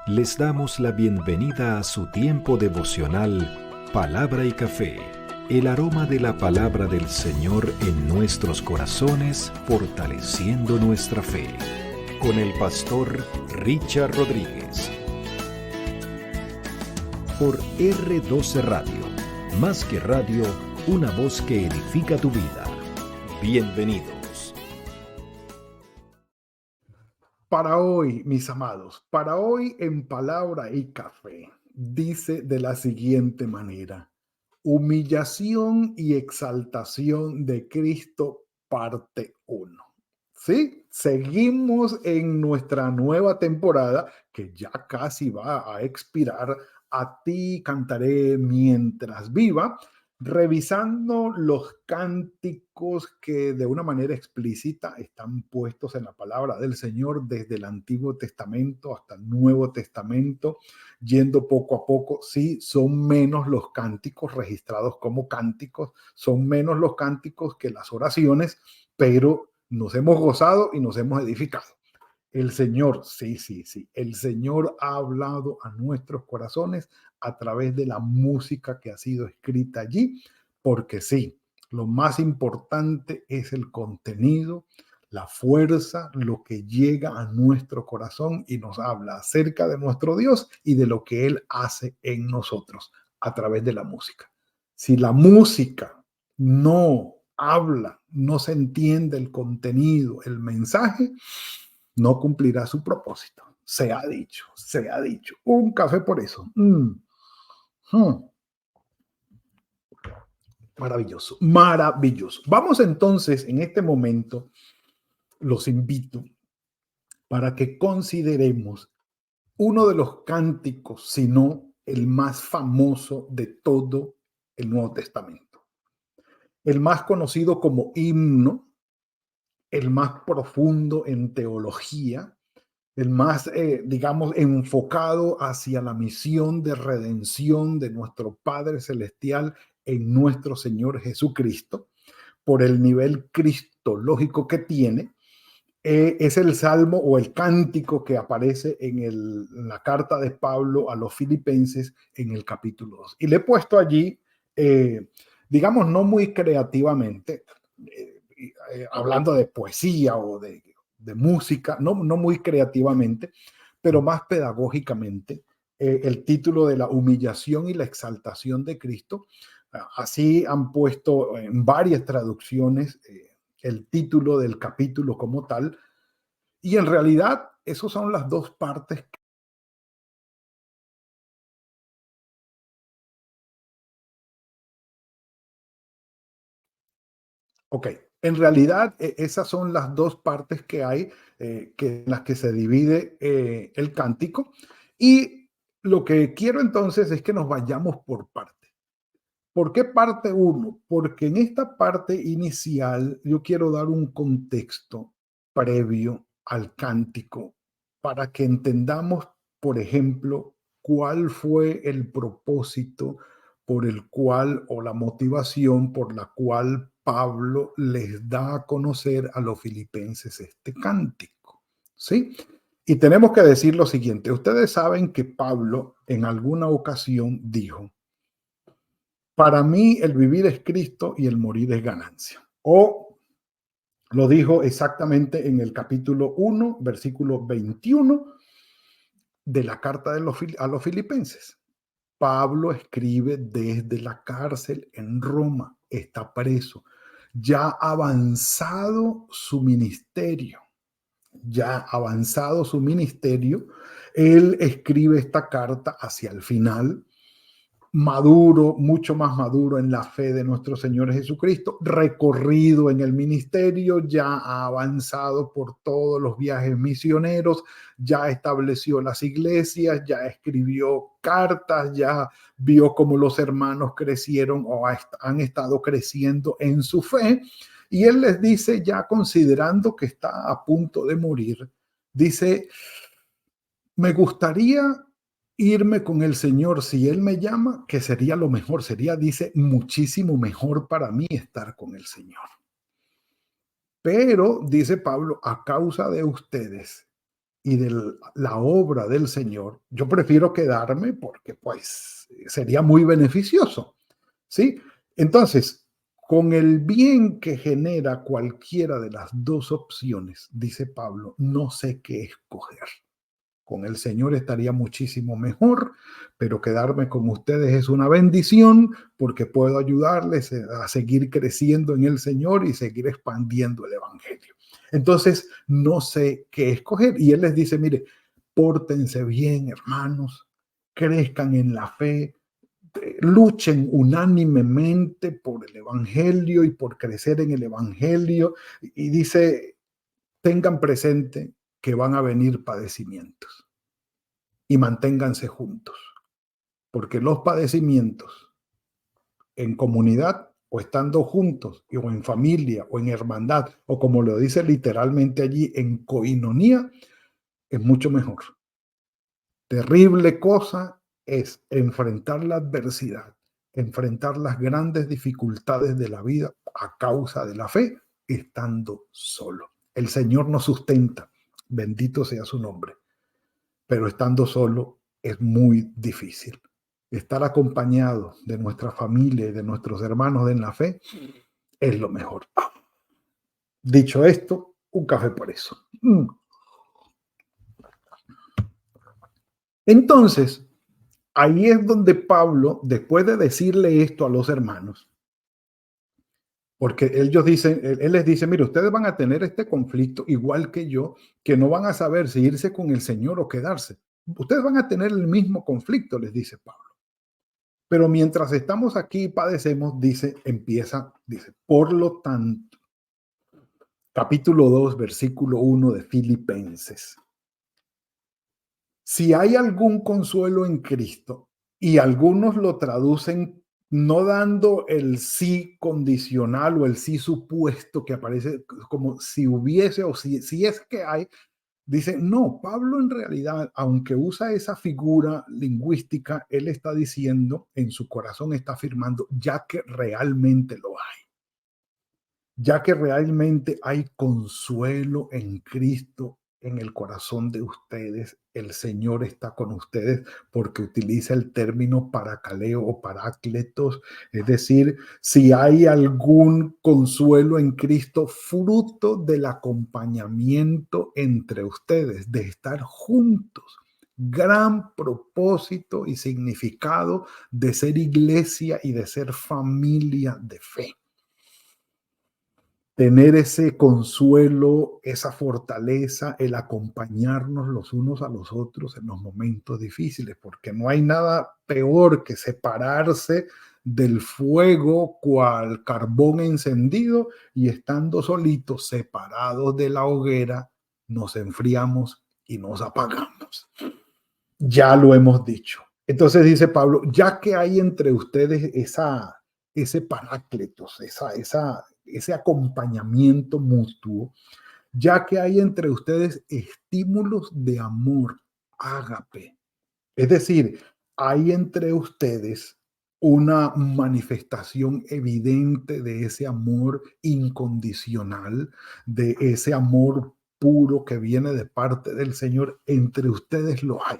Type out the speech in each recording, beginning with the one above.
Les damos la bienvenida a su tiempo devocional Palabra y Café, el aroma de la palabra del Señor en nuestros corazones, fortaleciendo nuestra fe. Con el pastor Richard Rodríguez. Por R12 Radio, más que radio, una voz que edifica tu vida. Bienvenidos. Para hoy, mis amados, para hoy en Palabra y Café, dice de la siguiente manera: humillación y exaltación de Cristo, parte 1. ¿Sí? Seguimos en nuestra nueva temporada que ya casi va a expirar. A ti cantaré mientras viva, revisando los cánticos que de una manera explícita están puestos en la palabra del Señor desde el Antiguo Testamento hasta el Nuevo Testamento, yendo poco a poco. Sí, son menos los cánticos registrados como cánticos, son menos los cánticos que las oraciones, pero nos hemos gozado y nos hemos edificado. El Señor, sí, el Señor ha hablado a nuestros corazones a través de la música que ha sido escrita allí, porque sí, lo más importante es el contenido, la fuerza, lo que llega a nuestro corazón y nos habla acerca de nuestro Dios y de lo que Él hace en nosotros a través de la música. Si la música no habla, no se entiende el contenido, el mensaje, no cumplirá su propósito. Se ha dicho, se ha dicho. Un café por eso. Maravilloso, maravilloso. Vamos entonces en este momento, los invito para que consideremos uno de los cánticos, si no el más famoso de todo el Nuevo Testamento. El más conocido como himno, el más profundo en teología, el más, digamos, enfocado hacia la misión de redención de nuestro Padre Celestial en nuestro Señor Jesucristo, por el nivel cristológico que tiene. Es el salmo o el cántico que aparece en la carta de Pablo a los Filipenses en el capítulo 2. Y le he puesto allí, digamos, no muy creativamente, hablando de poesía o de música, no muy creativamente, pero más pedagógicamente, el título de la humillación y la exaltación de Cristo. Así han puesto en varias traducciones el título del capítulo como tal, y en realidad esas son las dos partes. Ok, en realidad esas son las dos partes que hay, en las que se divide el cántico, y lo que quiero entonces es que nos vayamos por partes. ¿Por qué parte uno? Porque en esta parte inicial yo quiero dar un contexto previo al cántico para que entendamos, por ejemplo, cuál fue el propósito por el cual o la motivación por la cual Pablo les da a conocer a los filipenses este cántico, ¿sí? Y tenemos que decir lo siguiente: ustedes saben que Pablo en alguna ocasión dijo: para mí el vivir es Cristo y el morir es ganancia. O lo dijo exactamente en el capítulo 1, versículo 21 de la carta a los filipenses. Pablo escribe desde la cárcel en Roma, está preso, ya avanzado su ministerio, él escribe esta carta hacia el final, maduro, mucho más maduro en la fe de nuestro Señor Jesucristo, recorrido en el ministerio, ya ha avanzado por todos los viajes misioneros, ya estableció las iglesias, ya escribió cartas, ya vio cómo los hermanos crecieron o han estado creciendo en su fe. Y él les dice, ya considerando que está a punto de morir, dice: me gustaría irme con el Señor si Él me llama, que sería lo mejor, sería, dice, muchísimo mejor para mí estar con el Señor. Pero, dice Pablo, a causa de ustedes, y de la obra del Señor, yo prefiero quedarme porque pues sería muy beneficioso, ¿sí? Entonces, con el bien que genera cualquiera de las dos opciones, dice Pablo, no sé qué escoger. Con el Señor estaría muchísimo mejor, pero quedarme con ustedes es una bendición porque puedo ayudarles a seguir creciendo en el Señor y seguir expandiendo el Evangelio. Entonces, no sé qué escoger. Y Él les dice, mire, pórtense bien, hermanos, crezcan en la fe, luchen unánimemente por el Evangelio y por crecer en el Evangelio. Y dice, tengan presente que van a venir padecimientos y manténganse juntos, porque los padecimientos en comunidad o estando juntos o en familia o en hermandad o como lo dice literalmente allí en coinonía es mucho mejor. Terrible cosa es enfrentar la adversidad, enfrentar las grandes dificultades de la vida a causa de la fe estando solo. El Señor nos sustenta, bendito sea su nombre, pero estando solo es muy difícil. Estar acompañado de nuestra familia y de nuestros hermanos en la fe es lo mejor. Dicho esto, un café por eso. Entonces, ahí es donde Pablo, después de decirle esto a los hermanos, porque ellos dicen, él les dice, mire, ustedes van a tener este conflicto igual que yo, que no van a saber si irse con el Señor o quedarse. Ustedes van a tener el mismo conflicto, les dice Pablo. Pero mientras estamos aquí y padecemos, dice, por lo tanto, capítulo 2, versículo 1 de Filipenses. Si hay algún consuelo en Cristo, y algunos lo traducen no dando el sí condicional o el sí supuesto que aparece como si hubiese o si es que hay, dice, no, Pablo en realidad, aunque usa esa figura lingüística, él está diciendo, en su corazón está afirmando, ya que realmente lo hay. Ya que realmente hay consuelo en Cristo en el corazón de ustedes, el Señor está con ustedes porque utiliza el término paracaleo o parácletos, es decir, si hay algún consuelo en Cristo, fruto del acompañamiento entre ustedes, de estar juntos. Gran propósito y significado de ser iglesia y de ser familia de fe. Tener ese consuelo, esa fortaleza, el acompañarnos los unos a los otros en los momentos difíciles, porque no hay nada peor que separarse del fuego cual carbón encendido y estando solitos, separados de la hoguera, nos enfriamos y nos apagamos. Ya lo hemos dicho. Entonces dice Pablo, ya que hay entre ustedes ese parácletos, ese acompañamiento mutuo, ya que hay entre ustedes estímulos de amor, ágape. Es decir, hay entre ustedes una manifestación evidente de ese amor incondicional, de ese amor puro que viene de parte del Señor. Entre ustedes lo hay.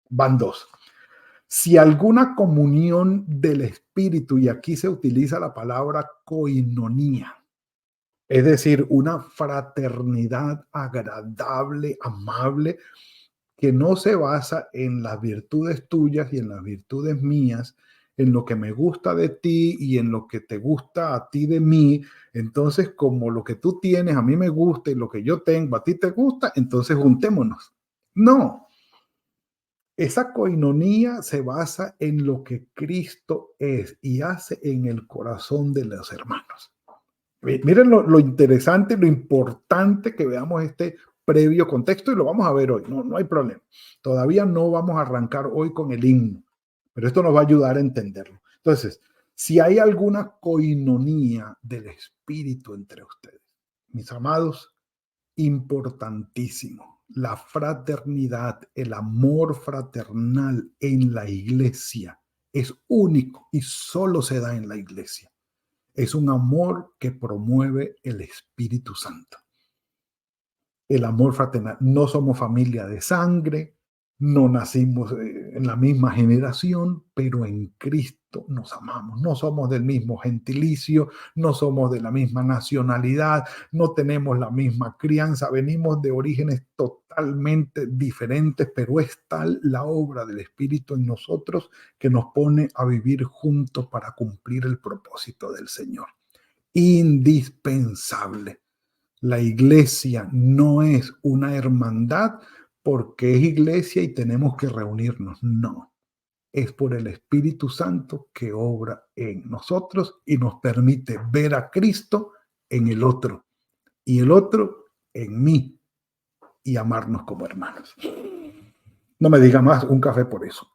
Van dos. Si alguna comunión del Espíritu, y aquí se utiliza la palabra koinonía, es decir, una fraternidad agradable, amable, que no se basa en las virtudes tuyas y en las virtudes mías, en lo que me gusta de ti y en lo que te gusta a ti de mí. Entonces, como lo que tú tienes a mí me gusta y lo que yo tengo a ti te gusta, entonces juntémonos. No. Esa coinonía se basa en lo que Cristo es y hace en el corazón de los hermanos. Miren lo interesante, lo importante que veamos este previo contexto y lo vamos a ver hoy, no hay problema. Todavía no vamos a arrancar hoy con el himno, pero esto nos va a ayudar a entenderlo. Entonces, si hay alguna coinonía del Espíritu entre ustedes, mis amados, importantísimo. La fraternidad, el amor fraternal en la iglesia es único y solo se da en la iglesia. Es un amor que promueve el Espíritu Santo. el amor fraternal. No somos familia de sangre, no nacimos en la misma generación, pero en Cristo nos amamos. No somos del mismo gentilicio, no somos de la misma nacionalidad, no tenemos la misma crianza, venimos de orígenes totalmente diferentes, pero es tal la obra del Espíritu en nosotros que nos pone a vivir juntos para cumplir el propósito del Señor. Indispensable. La iglesia no es una hermandad porque es iglesia y tenemos que reunirnos. No, es por el Espíritu Santo que obra en nosotros y nos permite ver a Cristo en el otro y el otro en mí y amarnos como hermanos. No me diga más un café por eso.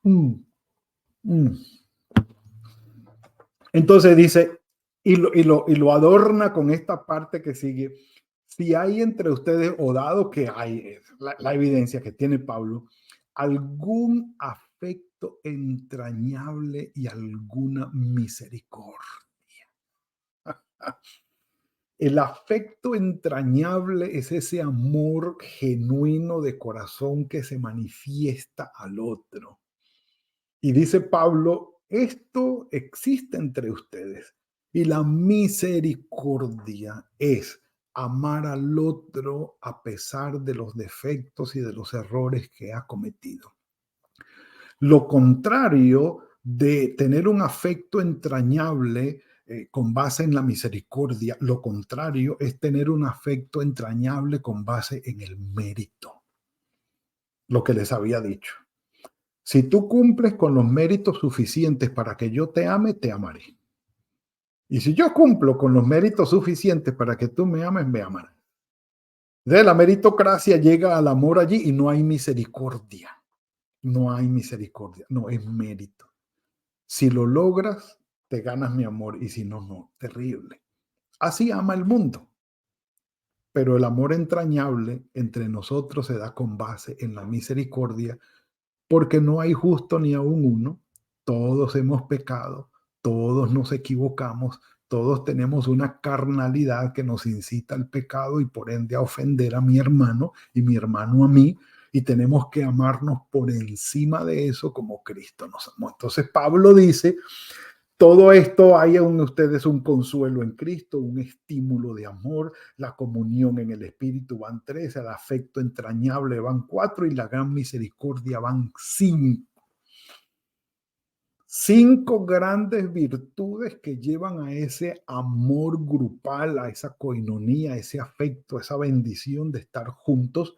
Entonces dice, y lo adorna con esta parte que sigue. Si hay entre ustedes, o dado que hay la evidencia que tiene Pablo, algún afecto entrañable y alguna misericordia. El afecto entrañable es ese amor genuino de corazón que se manifiesta al otro. Y dice Pablo, esto existe entre ustedes. Y la misericordia es amar al otro a pesar de los defectos y de los errores que ha cometido. Lo contrario de tener un afecto entrañable con base en la misericordia, lo contrario es tener un afecto entrañable con base en el mérito. Lo que les había dicho. Si tú cumples con los méritos suficientes para que yo te ame, te amaré. Y si yo cumplo con los méritos suficientes para que tú me ames, me amarás. De la meritocracia llega al amor allí y no hay misericordia. No hay misericordia, no es mérito. Si lo logras, te ganas mi amor y si no, no. Terrible. Así ama el mundo. Pero el amor entrañable entre nosotros se da con base en la misericordia, porque no hay justo ni aún uno. Todos hemos pecado, todos nos equivocamos, todos tenemos una carnalidad que nos incita al pecado y por ende a ofender a mi hermano y mi hermano a mí, y tenemos que amarnos por encima de eso como Cristo nos amó. Entonces Pablo dice, todo esto hay en ustedes un consuelo en Cristo, un estímulo de amor, la comunión en el Espíritu van 3, el afecto entrañable van 4 y la gran misericordia van 5. 5 grandes virtudes que llevan a ese amor grupal, a esa coinonía, a ese afecto, a esa bendición de estar juntos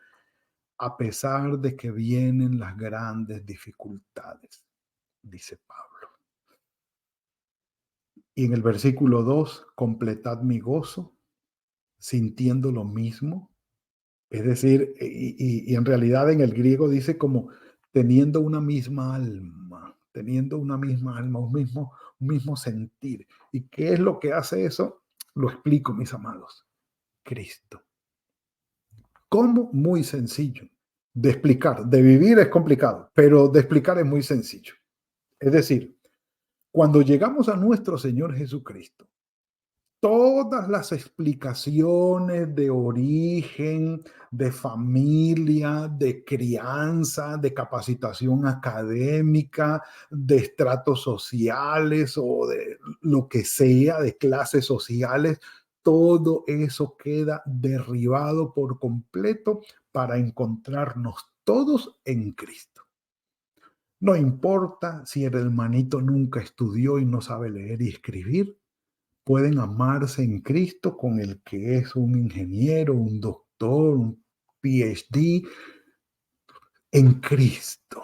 a pesar de que vienen las grandes dificultades, dice Pablo. Y en el versículo 2, completad mi gozo, sintiendo lo mismo. Es decir, y en realidad en el griego dice como teniendo una misma alma, un mismo sentir. ¿Y qué es lo que hace eso? Lo explico, mis amados. Cristo. ¿Cómo? Muy sencillo. De explicar, de vivir es complicado, pero de explicar es muy sencillo. Es decir, cuando llegamos a nuestro Señor Jesucristo, todas las explicaciones de origen, de familia, de crianza, de capacitación académica, de estratos sociales o de lo que sea, de clases sociales, todo eso queda derribado por completo para encontrarnos todos en Cristo. No importa si el hermanito nunca estudió y no sabe leer y escribir, pueden amarse en Cristo con el que es un ingeniero, un doctor, un PhD, en Cristo.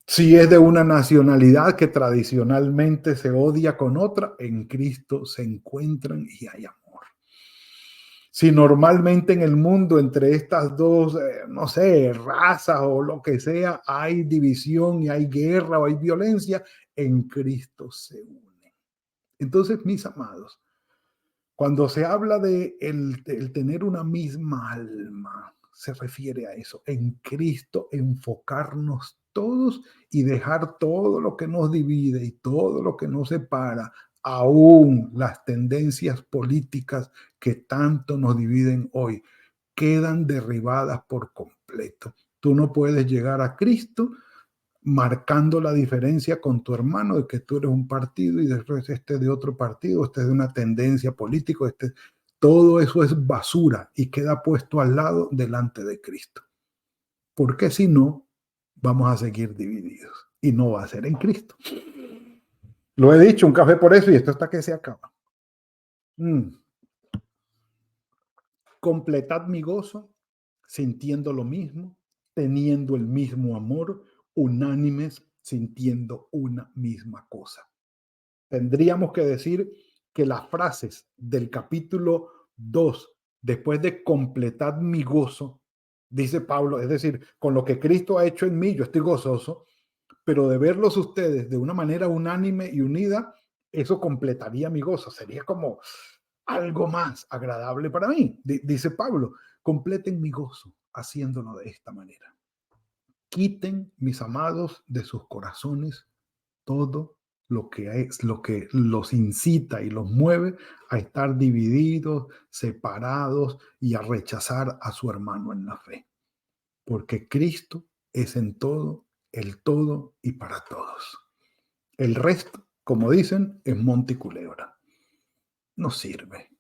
Si es de una nacionalidad que tradicionalmente se odia con otra, en Cristo se encuentran y hay amor. Si normalmente en el mundo entre estas dos, no sé, razas o lo que sea, hay división y hay guerra o hay violencia, en Cristo se unen. Entonces, mis amados, cuando se habla de el tener una misma alma, se refiere a eso, en Cristo enfocarnos todos y dejar todo lo que nos divide y todo lo que nos separa, aún las tendencias políticas que tanto nos dividen hoy. quedan derribadas por completo. Tú no puedes llegar a Cristo marcando la diferencia con tu hermano de que tú eres un partido y después este de otro partido, este de una tendencia política, todo eso es basura y queda puesto al lado delante de Cristo. Porque si no, vamos a seguir divididos y no va a ser en Cristo. Lo he dicho, un café por eso y esto hasta que se acaba. Completad mi gozo, sintiendo lo mismo, teniendo el mismo amor, unánimes, sintiendo una misma cosa. Tendríamos que decir que las frases del capítulo 2, después de completad mi gozo, dice Pablo, es decir, con lo que Cristo ha hecho en mí, yo estoy gozoso, pero de verlos ustedes de una manera unánime y unida, eso completaría mi gozo. Sería como algo más agradable para mí. Dice Pablo, completen mi gozo haciéndolo de esta manera. Quiten, mis amados, de sus corazones todo lo que es lo que los incita y los mueve a estar divididos, separados y a rechazar a su hermano en la fe. Porque Cristo es en todo, el todo y para todos. El resto, como dicen, es monte y culebra. No sirve.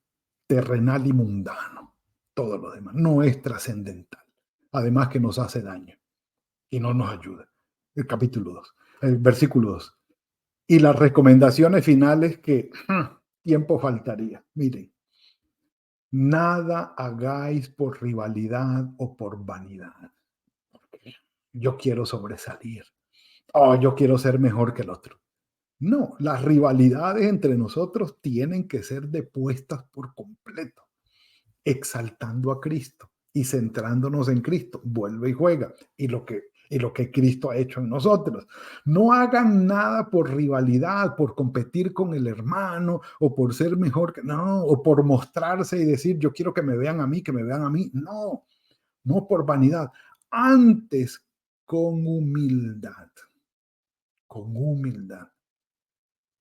Terrenal y mundano. Todo lo demás no es trascendental. Además que nos hace daño y no nos ayuda. El capítulo 2, el versículo 2. Y las recomendaciones finales que tiempo faltaría. Miren, nada hagáis por rivalidad o por vanidad. Yo quiero sobresalir. Yo quiero ser mejor que el otro. No, las rivalidades entre nosotros tienen que ser depuestas por completo, exaltando a Cristo y centrándonos en Cristo. Vuelve y juega. Y lo que Cristo ha hecho en nosotros. No hagan nada por rivalidad, por competir con el hermano o por ser mejor que no, o por mostrarse y decir yo quiero que me vean a mí, que me vean a mí. No, no por vanidad. Antes con humildad,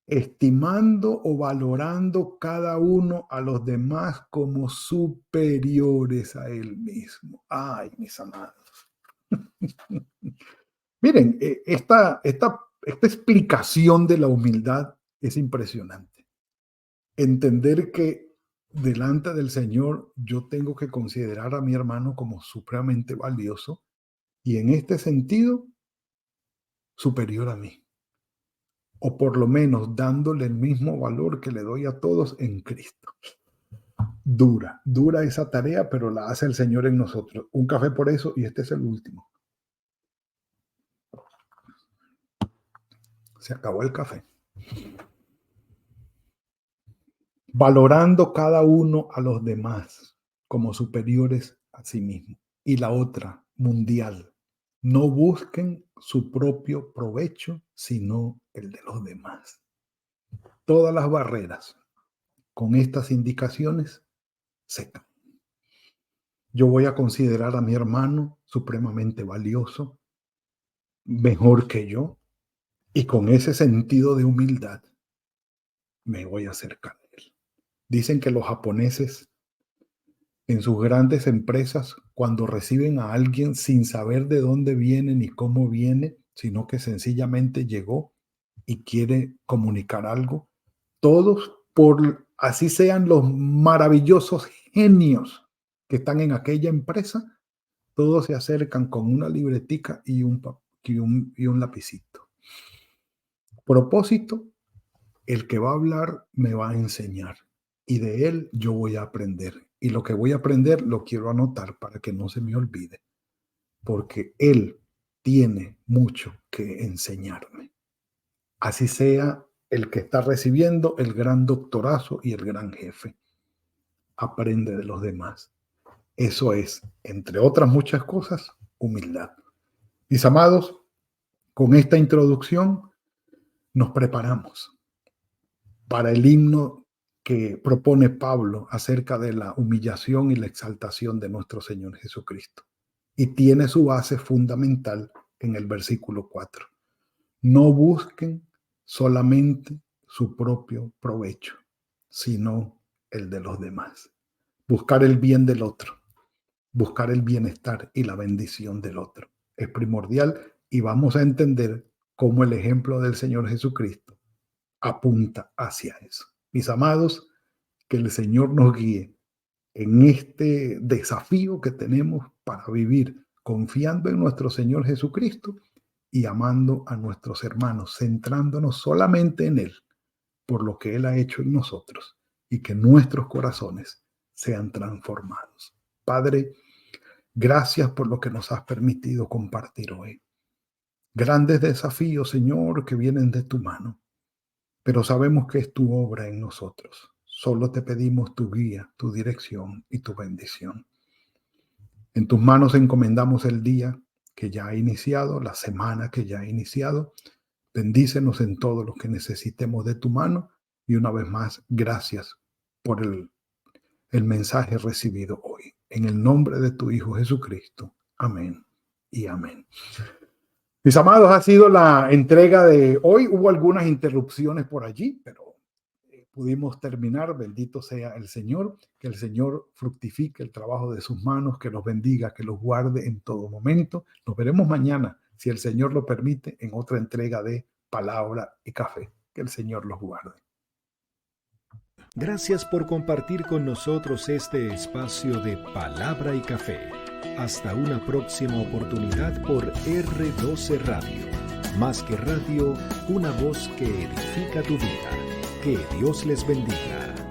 estimando o valorando cada uno a los demás como superiores a él mismo. Ay, mis amados. Miren, esta explicación de la humildad es impresionante. Entender que delante del Señor yo tengo que considerar a mi hermano como supremamente valioso y en este sentido superior a mí. O por lo menos dándole el mismo valor que le doy a todos en Cristo. Dura esa tarea, pero la hace el Señor en nosotros. Un café por eso y este es el último. Se acabó el café. Valorando cada uno a los demás como superiores a sí mismo. Y la otra, mundial. No busquen su propio provecho, sino el de los demás. Todas las barreras con estas indicaciones se caen. Yo voy a considerar a mi hermano supremamente valioso, mejor que yo, y con ese sentido de humildad me voy a acercar a él. Dicen que los japoneses en sus grandes empresas, cuando reciben a alguien sin saber de dónde viene ni cómo viene, sino que sencillamente llegó y quiere comunicar algo, todos, por así sean los maravillosos genios que están en aquella empresa, todos se acercan con una libretica y un lapicito. Propósito, el que va a hablar me va a enseñar y de él yo voy a aprender. Y lo que voy a aprender lo quiero anotar para que no se me olvide, porque él tiene mucho que enseñarme. Así sea el que está recibiendo el gran doctorazo y el gran jefe. Aprende de los demás. Eso es, entre otras muchas cosas, humildad. Mis amados, con esta introducción nos preparamos para el himno que propone Pablo acerca de la humillación y la exaltación de nuestro Señor Jesucristo. Y tiene su base fundamental en el versículo 4. No busquen solamente su propio provecho, sino el de los demás. Buscar el bien del otro. buscar el bienestar y la bendición del otro. Es primordial y vamos a entender cómo el ejemplo del Señor Jesucristo apunta hacia eso. Mis amados, que el Señor nos guíe en este desafío que tenemos para vivir confiando en nuestro Señor Jesucristo y amando a nuestros hermanos, centrándonos solamente en Él, por lo que Él ha hecho en nosotros, y que nuestros corazones sean transformados. Padre, gracias por lo que nos has permitido compartir hoy. Grandes desafíos, Señor, que vienen de tu mano, pero sabemos que es tu obra en nosotros. Solo te pedimos tu guía, tu dirección y tu bendición. En tus manos encomendamos el día que ya ha iniciado, la semana que ya ha iniciado. Bendícenos en todo lo que necesitemos de tu mano. Y una vez más, gracias por el mensaje recibido hoy. En el nombre de tu Hijo Jesucristo. Amén y amén. Mis amados, ha sido la entrega de hoy. Hubo algunas interrupciones por allí, pero pudimos terminar. Bendito sea el Señor. Que el Señor fructifique el trabajo de sus manos, que los bendiga, que los guarde en todo momento. Nos veremos mañana, si el Señor lo permite, en otra entrega de Palabra y Café. Que el Señor los guarde. Gracias por compartir con nosotros este espacio de Palabra y Café. Hasta una próxima oportunidad por R12 Radio. Más que radio, una voz que edifica tu vida. Que Dios les bendiga.